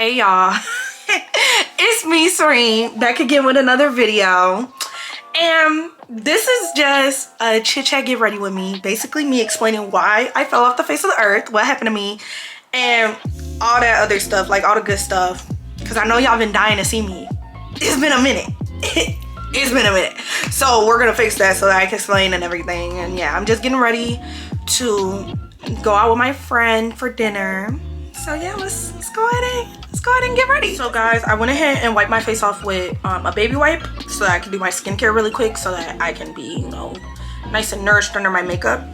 Hey y'all, it's me, Serene, back again with another video. And this is just a chit chat, get ready with me. Basically me explaining why I fell off the face of the earth, what happened to me, and all that other stuff, like all the good stuff. Cause I know y'all been dying to see me. It's been a minute. It's been a minute. So we're gonna fix that so that I can explain and everything. And yeah, I'm just getting ready to go out with my friend for dinner. So yeah, let's go ahead and get ready. So guys, I went ahead and wiped my face off with a baby wipe so that I can do my skincare really quick so that I can be, you know, nice and nourished under my makeup.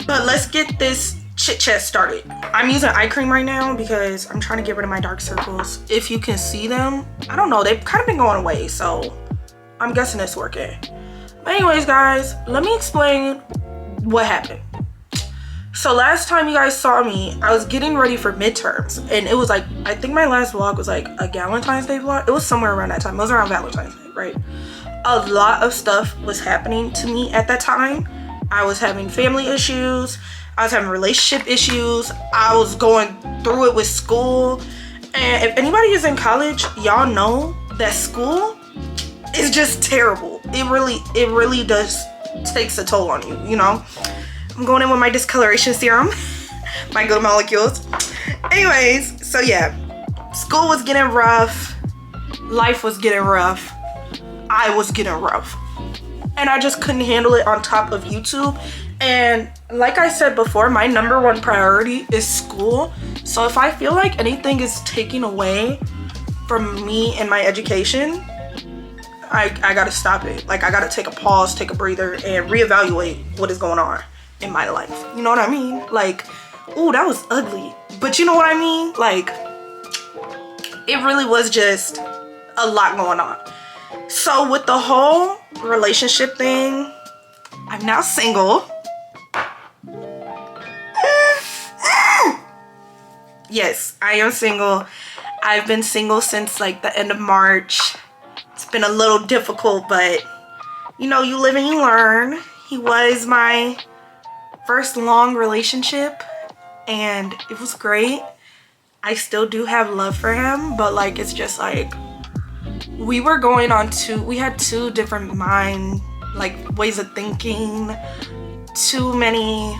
But let's get this chit chat started. I'm using eye cream right now because I'm trying to get rid of my dark circles. If you can see them, I don't know, they've kind of been going away, so I'm guessing it's working. But anyways guys, let me explain what happened. So last time you guys saw me, I was getting ready for midterms, and it was like, I think my last vlog was like a Valentine's Day vlog. It was somewhere around that time. It was around Valentine's Day, right? A lot of stuff was happening to me at that time. I was having family issues. I was having relationship issues. I was going through it with school. And if anybody is in college, y'all know that school is just terrible. It really does takes a toll on you, you know? I'm going in with my discoloration serum, my good molecules. Anyways, so yeah, school was getting rough. Life was getting rough. I was getting rough. And I just couldn't handle it on top of YouTube. And like I said before, my #1 priority is school. So if I feel like anything is taking away from me and my education, I gotta stop it. Like, I gotta take a pause, take a breather, and reevaluate what is going on in my life. You know what I mean? Like, ooh, that was ugly. But you know what I mean? Like, it really was just a lot going on. So with the whole relationship thing, I'm now single. Yes, I am single. I've been single since like the end of March. It's been a little difficult, but you know, you live and you learn. He was my first long relationship and it was great. I still do have love for him, but like, it's just like, we had two different ways of thinking, too many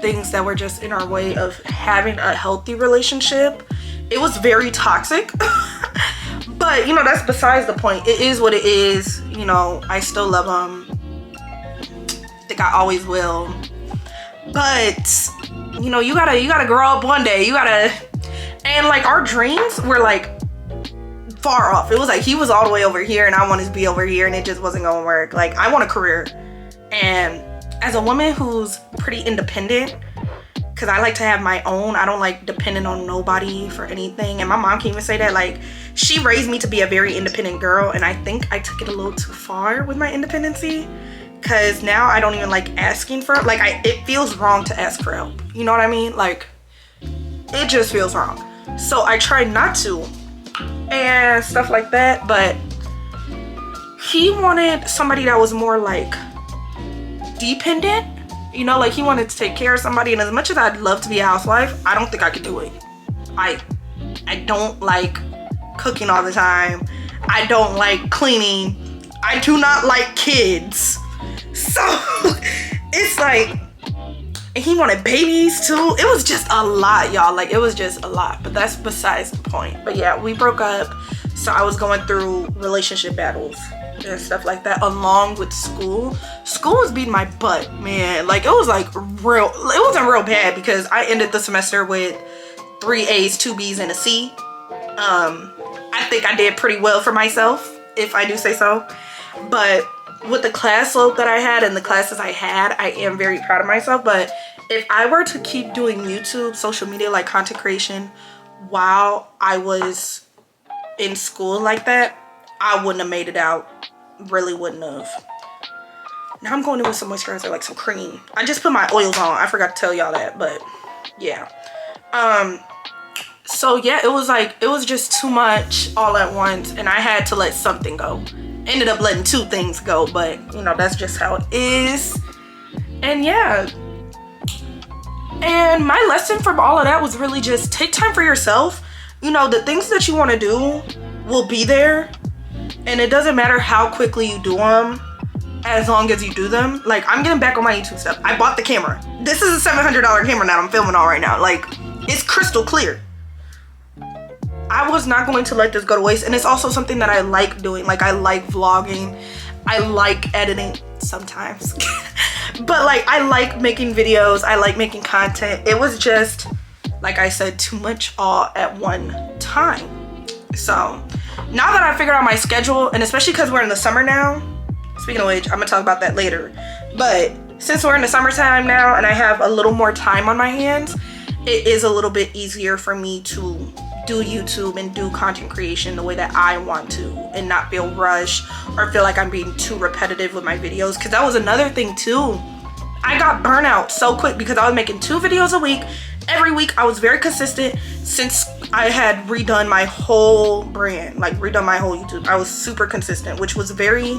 things that were just in our way of having a healthy relationship. It was very toxic. But you know, that's besides the point. It is what it is. You know, I still love him. I think I always will. But you know, you gotta grow up one day. And like, our dreams were like far off. It was like he was all the way over here and I wanted to be over here, and it just wasn't gonna work. Like, I want a career, and as a woman who's pretty independent, because I like to have my own, I don't like depending on nobody for anything. And my mom can even say that, like, she raised me to be a very independent girl, and I think I took it a little too far with my independency, because now I don't even like asking for, like, it feels wrong to ask for help. You know what I mean? Like, it just feels wrong. So I try not to and stuff like that. But he wanted somebody that was more like dependent, you know, like he wanted to take care of somebody. And as much as I'd love to be a housewife, I don't think I could do it. I don't like cooking all the time. I don't like cleaning. I do not like kids. So it's like, and he wanted babies too. It was just a lot, y'all. Like, it was just a lot, but that's besides the point. But yeah, we broke up. So I was going through relationship battles and stuff like that, along with school. School was beating my butt, man. Like, it was like real, it wasn't real bad because I ended the semester with 3 A's, 2 B's, and a C. I think I did pretty well for myself, if I do say so. But with the class load that I had and the classes I had, I am very proud of myself. But if I were to keep doing YouTube, social media, like content creation, while I was in school like that, I wouldn't have made it out. Really wouldn't have. Now I'm going in with some moisturizer, like some cream. I just put my oils on. I forgot to tell y'all that, but yeah. So yeah, it was like, it was just too much all at once, and I had to let something go. Ended up letting 2 things go, but you know, that's just how it is. And yeah, and my lesson from all of that was really just take time for yourself. you know, the things that you want to do will be there, and it doesn't matter how quickly you do them as long as you do them. Like, I'm getting back on my YouTube stuff. I bought the camera. This is a $700 camera that I'm filming on right now. Like, it's crystal clear. I was not going to let this go to waste, and it's also something that I like doing. Like, I like vlogging, I like editing sometimes but like, I like making videos, I like making content. It was just, like I said, too much all at one time. So now that I figured out my schedule, and especially because we're in the summer now, speaking of which, I'm gonna talk about that later, but since we're in the summertime now and I have a little more time on my hands, it is a little bit easier for me to do YouTube and do content creation the way that I want to, and not feel rushed or feel like I'm being too repetitive with my videos. Because that was another thing too. I got burnout so quick because I was making 2 videos a week. Every week I was very consistent since I had redone my whole brand, like redone my whole YouTube. I was super consistent, which was very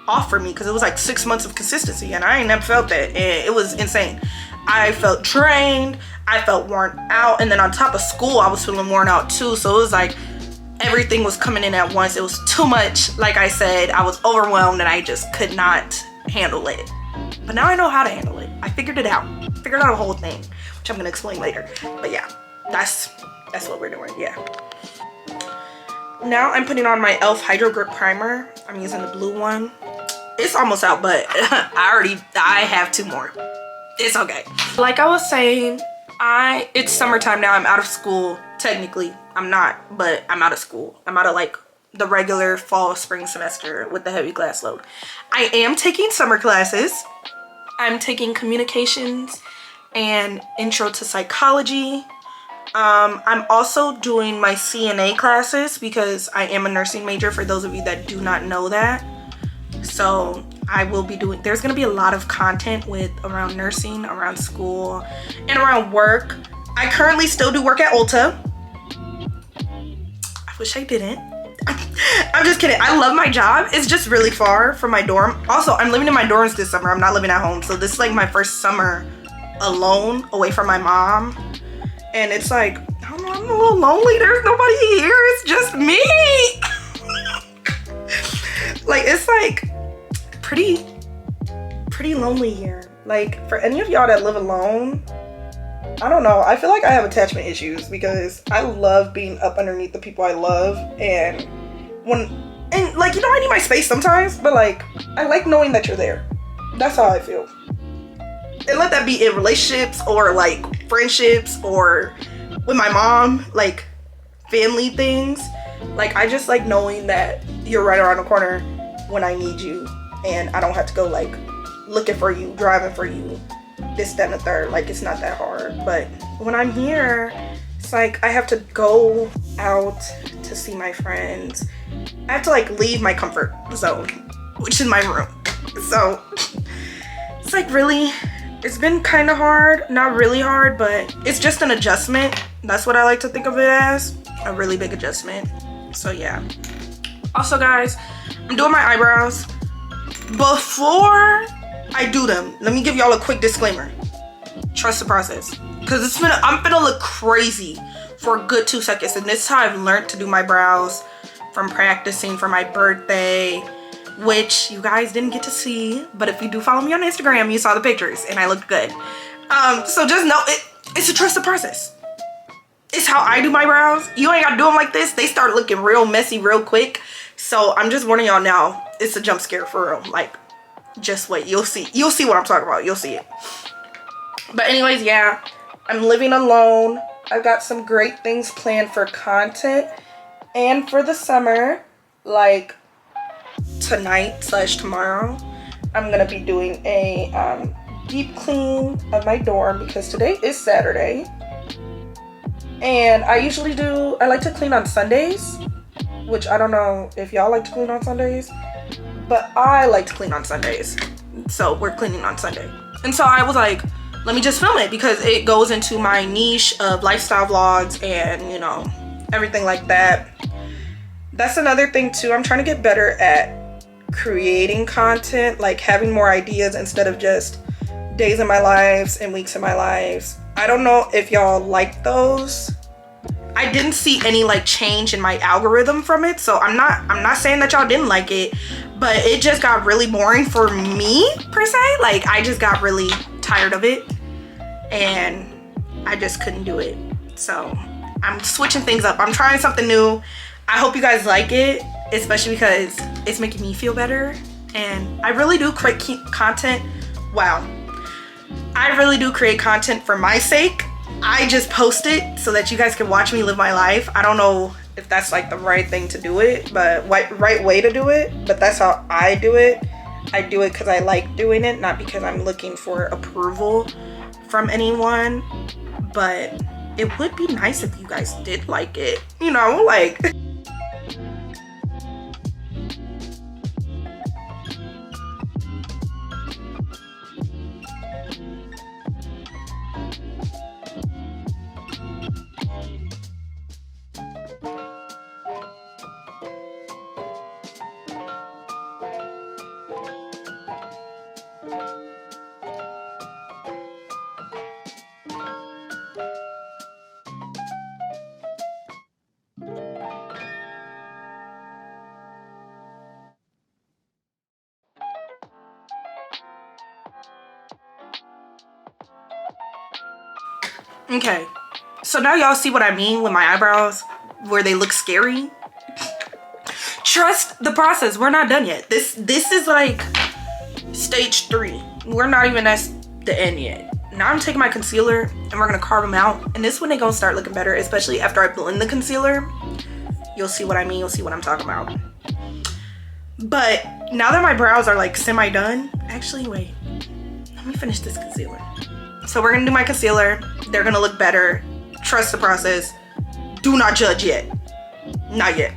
off for me because it was like 6 months of consistency, and I ain't never felt that, and it was insane. I felt drained, I felt worn out, and then on top of school I was feeling worn out too. So it was like everything was coming in at once. It was too much. Like I said, I was overwhelmed and I just could not handle it. But now I know how to handle it. I figured it out. Figured out a whole thing, which I'm gonna explain later. But yeah, that's what we're doing. Yeah. Now I'm putting on my e.l.f. Hydro Grip Primer. I'm using the blue one. It's almost out, but I have 2 more. It's okay. Like I was saying, it's summertime now. I'm out of school. Technically, I'm not, but I'm out of school. I'm out of like the regular fall, spring semester with the heavy class load. I am taking summer classes. I'm taking communications and intro to psychology. I'm also doing my CNA classes because I am a nursing major, for those of you that do not know that. So I will be doing, there's gonna be a lot of content around nursing, around school, and around work. I currently still do work at Ulta. I wish I didn't. I'm just kidding. I love my job. It's just really far from my dorm. Also, I'm living in my dorms this summer. I'm not living at home. So this is like my first summer alone, away from my mom. And it's like, I don't know, I'm a little lonely. There's nobody here. It's just me. Like, it's like pretty lonely here. Like, for any of y'all that live alone, I don't know, I feel like I have attachment issues because I love being up underneath the people I love, and like, you know, I need my space sometimes, but like, I like knowing that you're there. That's how I feel. And let that be in relationships or like friendships or with my mom, like family things. Like, I just like knowing that you're right around the corner when I need you, and I don't have to go like looking for you, driving for you, this, that, and the third. Like, it's not that hard. But when I'm here, it's like I have to go out to see my friends. I have to like leave my comfort zone, which is my room. So it's like, really, it's been kind of hard. Not really hard, but it's just an adjustment. That's what I like to think of it as, a really big adjustment. So yeah. Also, guys, I'm doing my eyebrows. Before I do them, let me give y'all a quick disclaimer. Trust the process, because I'm gonna look crazy for a good 2 seconds, and this is how I've learned to do my brows from practicing for my birthday, which you guys didn't get to see, but if you do follow me on Instagram, you saw the pictures and I looked good. So just know it's a trust the process. It's how I do my brows. You ain't gotta do them like this. They start looking real messy real quick. So I'm just warning y'all now, it's a jump scare for real. Like, just wait, you'll see what I'm talking about. You'll see it. But anyways, yeah, I'm living alone. I've got some great things planned for content and for the summer. Like tonight/tomorrow, I'm gonna be doing a deep clean of my dorm because today is Saturday. And I like to clean on Sundays, which I don't know if y'all like to clean on Sundays, but I like to clean on Sundays. So we're cleaning on Sunday. And so I was like, let me just film it because it goes into my niche of lifestyle vlogs and, you know, everything like that. That's another thing too. I'm trying to get better at creating content, like having more ideas instead of just days in my lives and weeks in my lives. I don't know if y'all like those. I didn't see any like change in my algorithm from it. So I'm not saying that y'all didn't like it, but it just got really boring for me per se. Like I just got really tired of it and I just couldn't do it. So I'm switching things up. I'm trying something new. I hope you guys like it, especially because it's making me feel better. And I really do create content. Wow. I really do create content for my sake. I just post it so that you guys can watch me live my life. I don't know if that's like the right thing to do it, but right way to do it, but that's how I do it. I do it because I like doing it, not because I'm looking for approval from anyone. But it would be nice if you guys did like it, you know, like. Okay, so now y'all see what I mean with my eyebrows, where they look scary. Trust the process. We're not done yet. This is like stage 3. We're not even at the end yet. Now I'm taking my concealer and we're gonna carve them out, and this one they gonna start looking better, especially after I blend the concealer. You'll see what I mean. You'll see what I'm talking about. But now that my brows are like semi done, actually wait, let me finish this concealer. So we're gonna do my concealer. They're gonna look better. Trust the process. Do not judge yet. Not yet.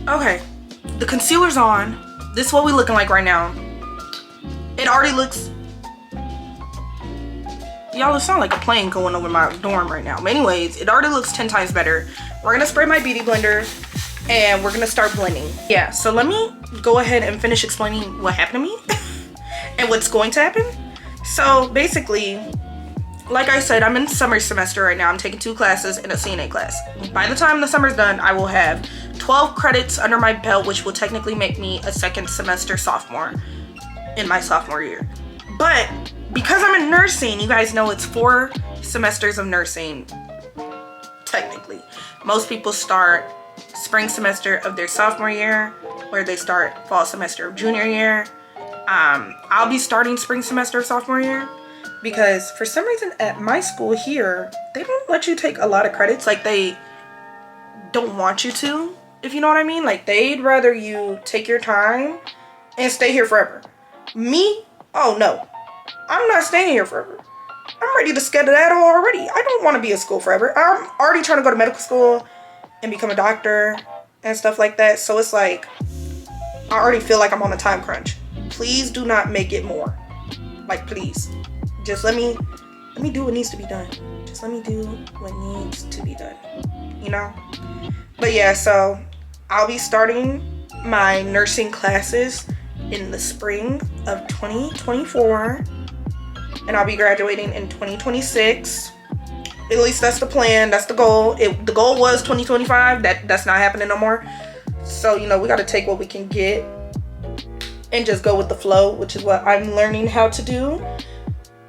Okay, the concealer's on. This is what we looking like right now. It already looks, y'all, it sound like a plane going over my dorm right now. But anyways, it already looks 10 times better. We're gonna spray my beauty blender and we're gonna start blending. Yeah, so let me go ahead and finish explaining what happened to me and what's going to happen. So basically, like I said, I'm in summer semester right now. I'm taking 2 classes and a CNA class. By the time the summer's done, I will have 12 credits under my belt, which will technically make me a 2nd semester sophomore in my sophomore year. But because I'm in nursing, you guys know it's 4 semesters of nursing, technically. Most people start spring semester of their sophomore year, or they start fall semester of junior year. I'll be starting spring semester of sophomore year, because for some reason at my school here, they don't let you take a lot of credits. Like, they don't want you to, if you know what I mean. Like, they'd rather you take your time and stay here forever. Me? Oh no, I'm not staying here forever. I'm ready to skedaddle already. I don't want to be at school forever. I'm already trying to go to medical school and become a doctor and stuff like that. So it's like, I already feel like I'm on a time crunch. Please do not make it more. Like, please. Just let me do what needs to be done. Just let me do what needs to be done, you know? But yeah, so I'll be starting my nursing classes in the spring of 2024, and I'll be graduating in 2026. At least that's the plan, that's the goal. The goal was 2025. That's not happening no more. So, you know, we got to take what we can get and just go with the flow, which is what I'm learning how to do.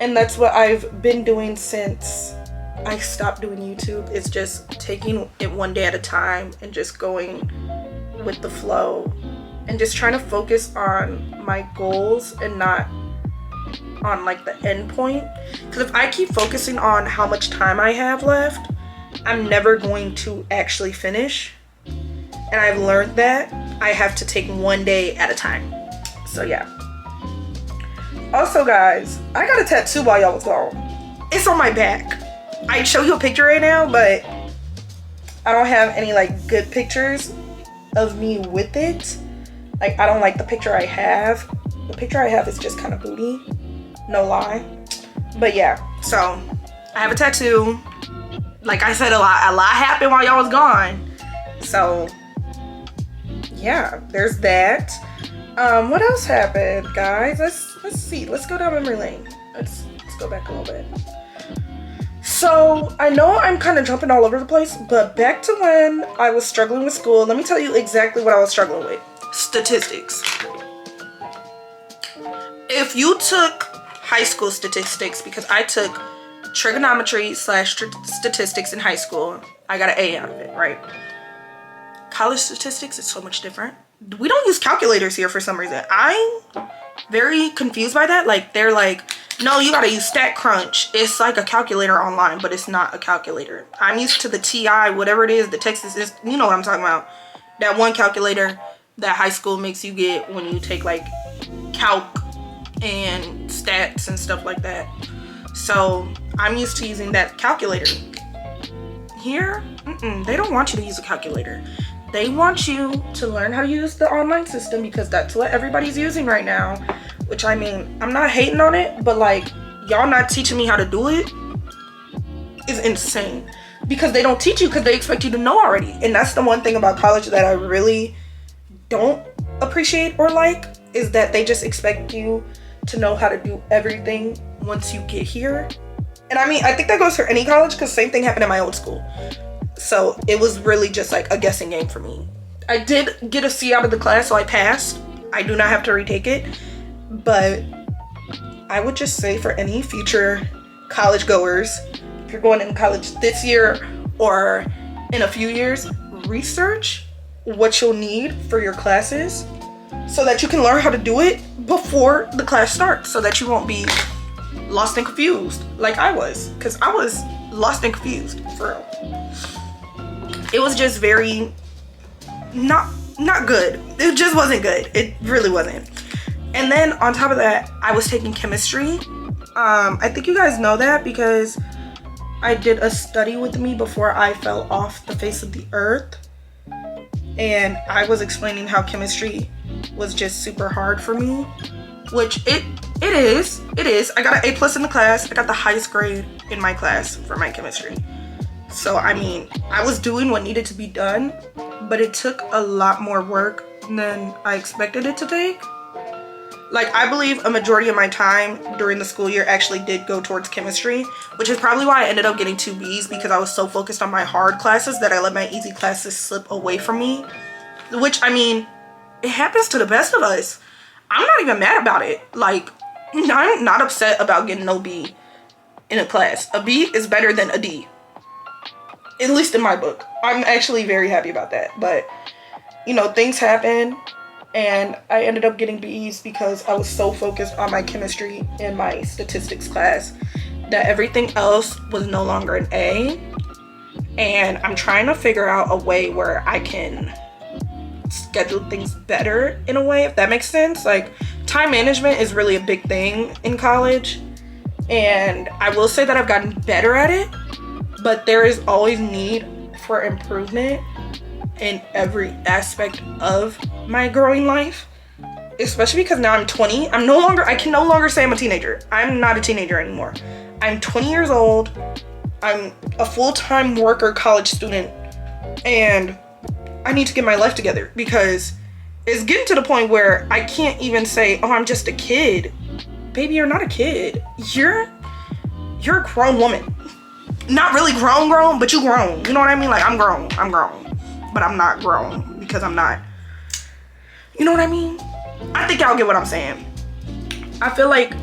And that's what I've been doing since I stopped doing YouTube. It's just taking it one day at a time and just going with the flow and just trying to focus on my goals and not on like the end point. Because if I keep focusing on how much time I have left, I'm never going to actually finish. And I've learned that I have to take one day at a time. So yeah. Also guys, I got a tattoo while y'all was gone. It's on my back. I'd show you a picture right now, but I don't have any like good pictures of me with it. Like, I don't like the picture I have. The picture I have is just kind of booty, no lie. But yeah, so I have a tattoo. Like I said, a lot happened while y'all was gone. So yeah, there's that. What else happened, guys? Let's see. Let's go down memory lane. Let's go back a little bit. So I know I'm kind of jumping all over the place, but back to when I was struggling with school, let me tell you exactly what I was struggling with. Statistics. If you took high school statistics, because I took trigonometry / statistics in high school, I got an A out of it, right? College statistics is so much different. We don't use calculators here for some reason. I'm very confused by that. Like, they're like, no, you gotta use StatCrunch. It's like a calculator online, but it's not a calculator. I'm used to the TI, whatever it is, the Texas is, you know what I'm talking about. That one calculator that high school makes you get when you take like calc and stats and stuff like that. So I'm used to using that calculator. Here, they don't want you to use a calculator. They want you to learn how to use the online system because that's what everybody's using right now. Which, I mean, I'm not hating on it, but like, y'all not teaching me how to do it is insane. Because they don't teach you because they expect you to know already. And that's the one thing about college that I really don't appreciate or like, is that they just expect you to know how to do everything once you get here. And I mean, I think that goes for any college because same thing happened in my old school. So it was really just like a guessing game for me. I did get a C out of the class, so I passed. I do not have to retake it. But I would just say for any future college goers, if you're going into college this year or in a few years, research what you'll need for your classes so that you can learn how to do it before the class starts, so that you won't be lost and confused like I was, because I was lost and confused for real. It was just very not good. It just wasn't good. It really wasn't. And then on top of that, I was taking chemistry. I think you guys know that because I did a study with me before I fell off the face of the earth. And I was explaining how chemistry was just super hard for me, which it is. I got an A+ in the class. I got the highest grade in my class for my chemistry. So, I mean, I was doing what needed to be done, but it took a lot more work than I expected it to take. Like, I believe a majority of my time during the school year actually did go towards chemistry, which is probably why I ended up getting 2 Bs, because I was so focused on my hard classes that I let my easy classes slip away from me. Which, I mean, it happens to the best of us. I'm not even mad about it. Like, I'm not upset about getting no B in a class. A B is better than a D. At least in my book. I'm actually very happy about that. But, you know, things happen. And I ended up getting B's because I was so focused on my chemistry and my statistics class that everything else was no longer an A. And I'm trying to figure out a way where I can schedule things better in a way, if that makes sense. Like, time management is really a big thing in college. And I will say that I've gotten better at it, but there is always need for improvement in every aspect of my growing life, especially because now I'm 20. I can no longer say I'm a teenager. I'm not a teenager anymore. I'm 20 years old. I'm a full-time worker college student, and I need to get my life together because it's getting to the point where I can't even say, oh, I'm just a kid. Baby, you're not a kid. You're a grown woman. Not really grown, but you grown. You know what I mean? Like, I'm grown, but I'm not grown because I'm not. You know what I mean? I think y'all get what I'm saying. I feel like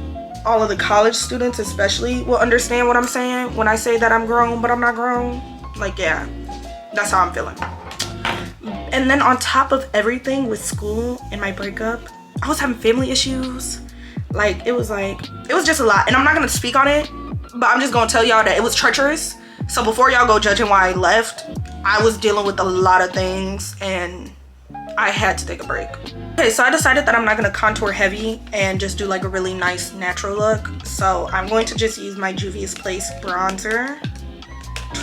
all of the college students especially will understand what I'm saying when I say that I'm grown, but I'm not grown. Like, yeah, that's how I'm feeling. And then on top of everything with school and my breakup, I was having family issues. Like, it was just a lot. And I'm not going to speak on it, but I'm just going to tell y'all that it was treacherous. So before y'all go judging why I left, I was dealing with a lot of things and I had to take a break. Okay, so I decided that I'm not gonna contour heavy and just do like a really nice natural look. So I'm going to just use my Juvia's Place bronzer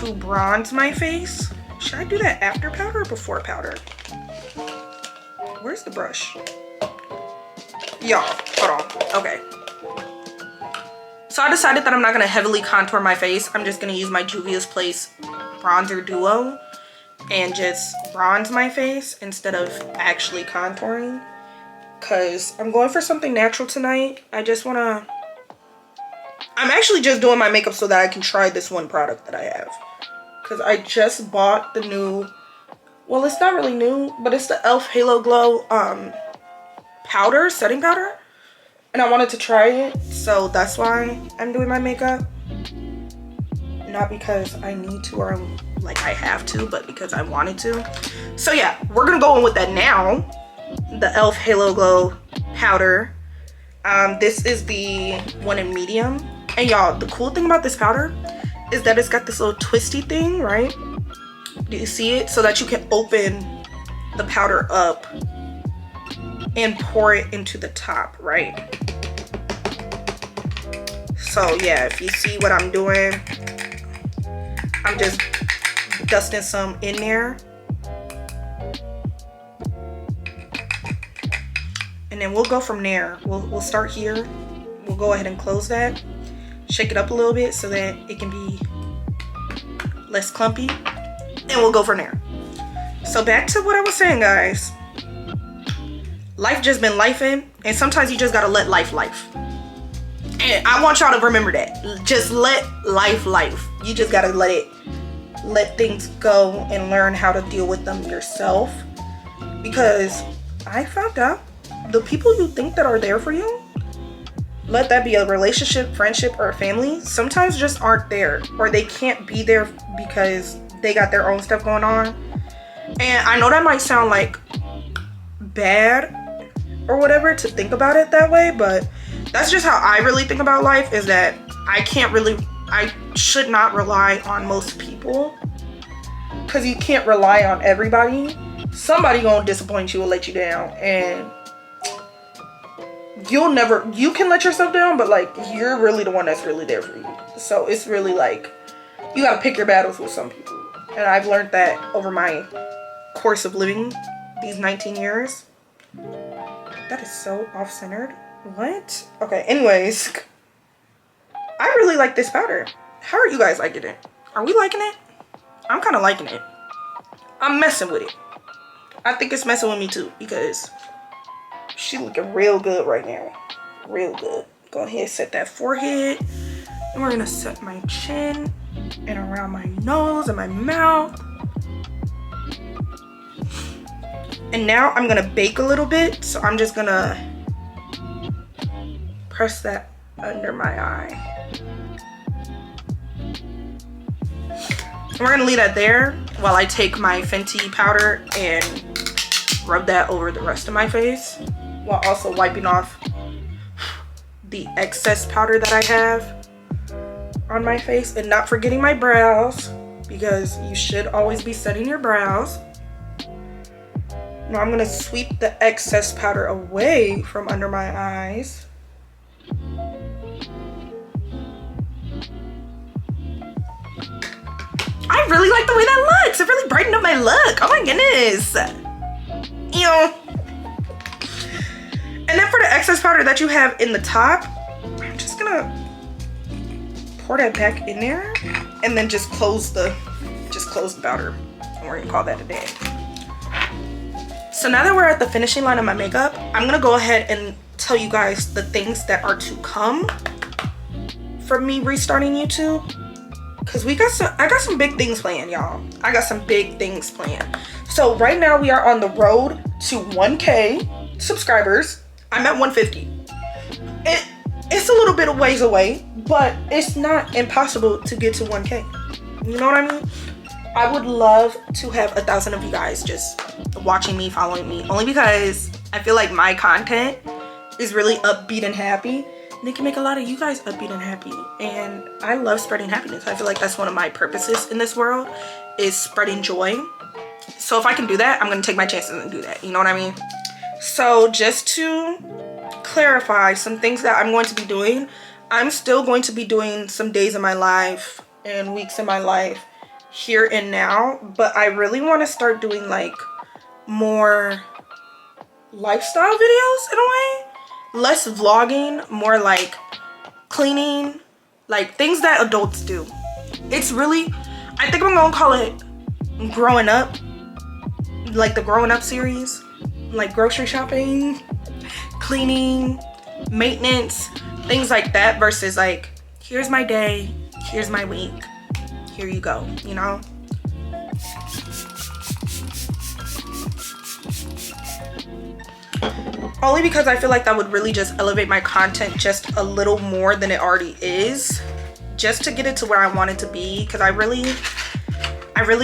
to bronze my face. Should I do that after powder or before powder? Where's the brush? Y'all, hold on. Okay. So I decided that I'm not gonna heavily contour my face. I'm just gonna use my Juvia's Place bronzer duo and just bronze my face instead of actually contouring, because I'm going for something natural tonight. I'm actually just doing my makeup so that I can try this one product that I have, because I just bought the new, well, it's not really new, but it's the e.l.f. Halo Glow powder, setting powder, and I wanted to try it, so that's why I'm doing my makeup. Not because I need to or like I have to, but because I wanted to. So yeah, we're gonna go in with that now. The e.l.f. Halo Glow powder. This is the one in medium. And y'all, the cool thing about this powder is that it's got this little twisty thing, right? Do you see it? So that you can open the powder up and pour it into the top, right? So yeah, if you see what I'm doing, I'm just dusting some in there. And then we'll go from there. We'll start here. We'll go ahead and close that. Shake it up a little bit so that it can be less clumpy. And we'll go from there. So back to what I was saying, guys. Life just been lifing. And sometimes you just gotta let life. And I want y'all to remember that. Just let life. You just gotta let things go and learn how to deal with them yourself. Because I found out the people you think that are there for you, let that be a relationship, friendship, or a family, sometimes just aren't there, or they can't be there because they got their own stuff going on. And I know that might sound like bad or whatever to think about it that way, but that's just how I really think about life, is that I should not rely on most people, because you can't rely on everybody. Somebody gonna disappoint you or let you down, and you can let yourself down, but like, you're really the one that's really there for you. So it's really like, you gotta pick your battles with some people. And I've learned that over my course of living these 19 years. That is so off-centered. What? Okay, anyways, I really like this powder. How are you guys liking it? Are we liking it? I'm kind of liking it. I'm messing with it. I think it's messing with me too, because she looking real good right now. Real good. Go ahead, set that forehead. And we're gonna set my chin and around my nose and my mouth. And now I'm gonna bake a little bit. So I'm just gonna press that under my eye. And we're gonna leave that there while I take my Fenty powder and rub that over the rest of my face, while also wiping off the excess powder that I have on my face, and not forgetting my brows, because you should always be setting your brows. Now I'm gonna sweep the excess powder away from under my eyes. I really like the way that looks. It really brightened up my look. Oh my goodness. Ew. And then for the excess powder that you have in the top, I'm just gonna pour that back in there, and then just close the powder, and we're gonna call that a day. So now that we're at the finishing line of my makeup, I'm gonna go ahead and tell you guys the things that are to come from me restarting YouTube, because I got some big things planned, y'all. I got some big things planned. So right now we are on the road to 1K subscribers. I'm at 150. It's a little bit of ways away, but it's not impossible to get to 1K. You know what I mean? I would love to have 1,000 of you guys just watching me, following me, only because I feel like my content is really upbeat and happy, and it can make a lot of you guys upbeat and happy. And I love spreading happiness. I feel like that's one of my purposes in this world, is spreading joy. So if I can do that, I'm gonna take my chances and do that. You know what I mean? So just to clarify some things that I'm going to be doing, I'm still going to be doing some days in my life and weeks in my life here and now, but I really want to start doing like more lifestyle videos in a way. Less vlogging, more like cleaning, like things that adults do. It's really, I think I'm gonna call it growing up, like the growing up series, like grocery shopping, cleaning, maintenance, things like that, versus like, here's my day, here's my week, here you go, you know? Only because I feel like that would really just elevate my content just a little more than it already is, just to get it to where I want it to be, because I really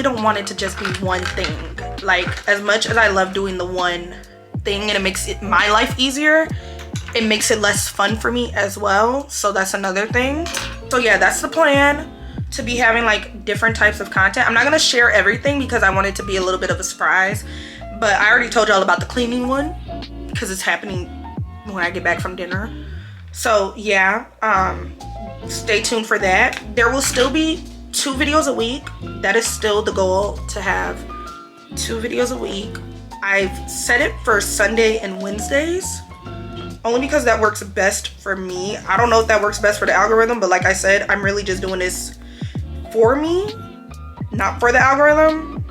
don't want it to just be one thing. Like, as much as I love doing the one thing and it makes my life easier, it makes it less fun for me as well. So that's another thing. So yeah, that's the plan, to be having like different types of content. I'm not gonna share everything because I want it to be a little bit of a surprise, but I already told y'all about the cleaning one because it's happening when I get back from dinner. So yeah, stay tuned for that. There will still be 2 videos a week. That is still the goal, to have 2 videos a week. I've set it for Sunday and Wednesdays, only because that works best for me. I don't know if that works best for the algorithm, but like I said, I'm really just doing this for me, not for the algorithm.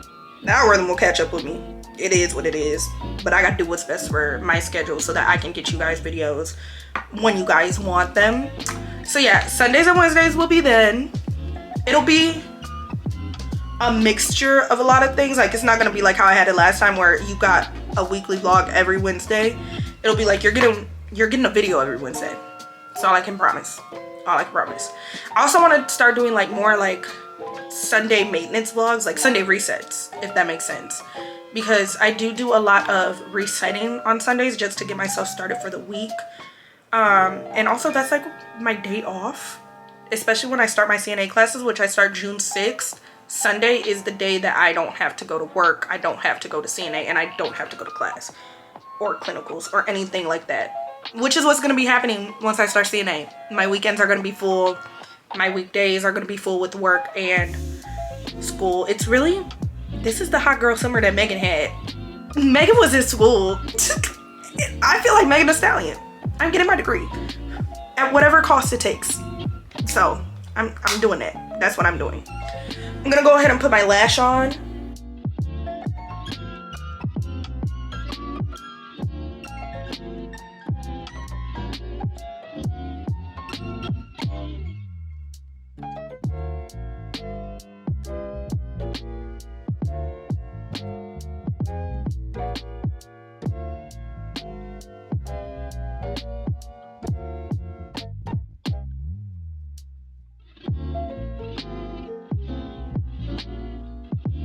The algorithm will catch up with me. It is what it is, but I gotta do what's best for my schedule so that I can get you guys videos when you guys want them. So yeah, Sundays and Wednesdays will be then. It'll be a mixture of a lot of things. Like, it's not gonna be like how I had it last time where you got a weekly vlog every Wednesday. It'll be like you're getting a video every Wednesday. That's all I can promise. All I can promise. I also want to start doing like more like Sunday maintenance vlogs, like Sunday resets, if that makes sense, because I do a lot of resetting on Sundays just to get myself started for the week. And also that's like my day off, especially when I start my CNA classes, which I start June 6th. Sunday is the day that I don't have to go to work, I don't have to go to CNA, and I don't have to go to class or clinicals or anything like that, which is what's going to be happening once I start CNA. My weekends are going to be full, my weekdays are going to be full with work and school. It's really, this is the hot girl summer that Megan had. Megan was in school. I feel like Megan Thee Stallion. I'm getting my degree at whatever cost it takes. So I'm doing it. That's what I'm doing. I'm gonna go ahead and put my lash on.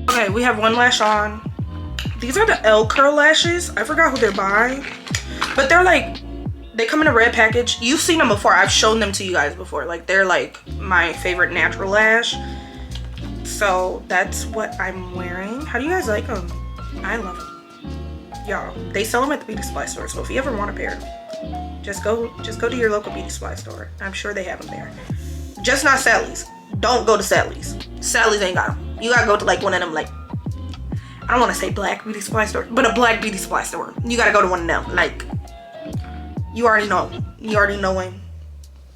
Okay, we have one lash on. These are the L curl lashes. I forgot who they're by, but they're like, they come in a red package. You've seen them before. I've shown them to you guys before. Like, they're like my favorite natural lash. So that's what I'm wearing. How do you guys like them? I love them. Y'all, they sell them at the beauty supply store. So if you ever want a pair, just go to your local beauty supply store. I'm sure they have them there. Just not Sally's. Don't go to Sally's. Sally's ain't got them. You gotta go to like one of them, like, I don't want to say black beauty supply store, but a black beauty supply store. You gotta go to one of them. Like, you already know. You already knowing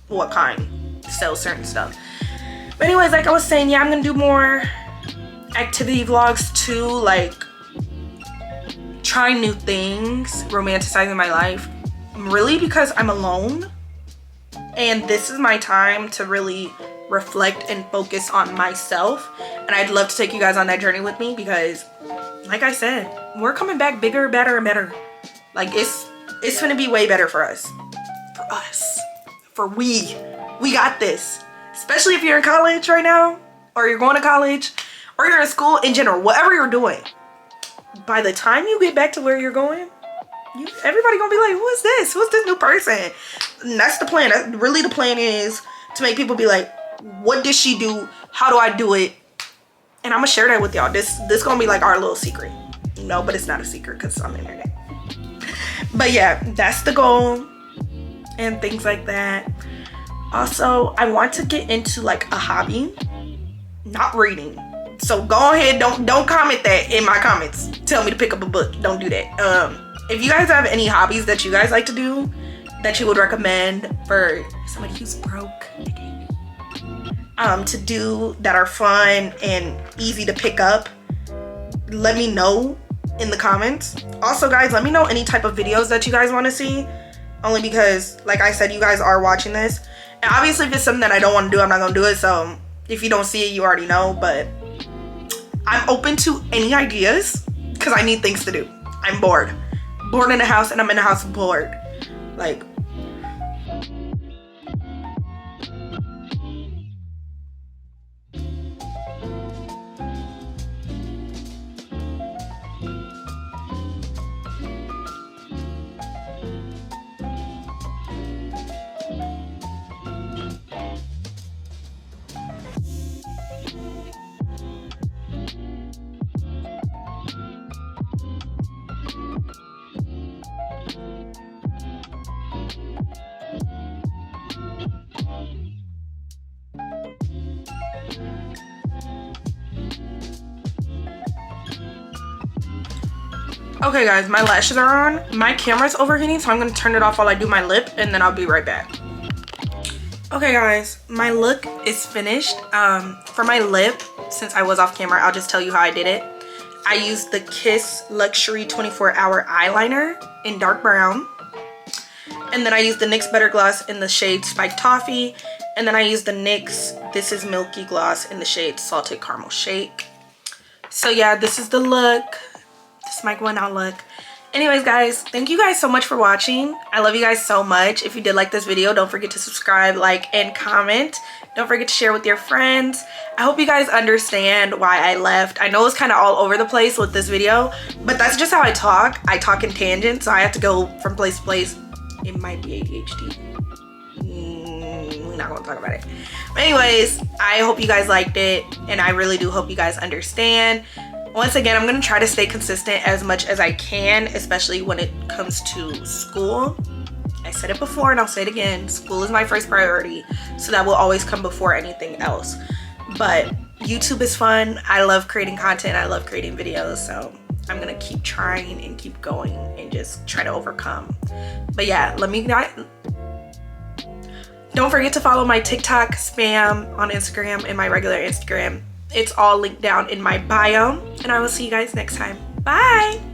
what kind sells certain stuff. But anyways, like I was saying, yeah, I'm gonna do more activity vlogs too, like trying new things, romanticizing my life. Really, because I'm alone, and this is my time to really reflect and focus on myself. And I'd love to take you guys on that journey with me, because like I said, we're coming back bigger, better, and better. Like, it's gonna be way better for us. We got this. Especially if you're in college right now, or you're going to college, or you're in school in general, whatever you're doing. By the time you get back to where you're going, everybody gonna be like, who is this? Who's this new person? And that's the plan. Really, the plan is to make people be like, what did she do? How do I do it? And I'm gonna share that with y'all. This gonna be like our little secret, you know, but it's not a secret because it's on the internet. But yeah, that's the goal and things like that. Also, I want to get into like a hobby, not reading. So go ahead, don't comment that in my comments. Tell me to pick up a book. Don't do that. If you guys have any hobbies that you guys like to do that you would recommend for somebody who's broke, to do, that are fun and easy to pick up, let me know in the comments. Also guys, let me know any type of videos that you guys want to see, only because like I said, you guys are watching this, and obviously if it's something that I don't want to do, I'm not gonna do it. So if you don't see it, you already know. But I'm open to any ideas because I need things to do. I'm bored in the house, and I'm in the house bored. Like, okay guys, my lashes are on. My camera's overheating, so I'm gonna turn it off while I do my lip, and then I'll be right back. Okay guys, my look is finished. For my lip, since I was off camera, I'll just tell you how I did it. I used the Kiss Luxury 24-Hour Eyeliner in dark brown. And then I used the NYX Better Gloss in the shade Spiked Toffee. And then I used the NYX This Is Milky Gloss in the shade Salted Caramel Shake. So yeah, this is the look. This is my going out look. Anyways guys, thank you guys so much for watching. I love you guys so much. If you did like this video, don't forget to subscribe, like, and comment. Don't forget to share with your friends. I hope you guys understand why I left. I know it's kind of all over the place with this video, but that's just how I talk. I talk in tangents, so I have to go from place to place. It might be ADHD. We're not gonna talk about it. But anyways, I hope you guys liked it, and I really do hope you guys understand. Once again, I'm gonna try to stay consistent as much as I can, especially when it comes to school. I said it before and I'll say it again. School is my first priority, so that will always come before anything else. But YouTube is fun. I love creating content. I love creating videos, so I'm gonna keep trying and keep going and just try to overcome. But yeah, don't forget to follow my TikTok spam on Instagram and my regular Instagram. It's all linked down in my bio, and I will see you guys next time. Bye!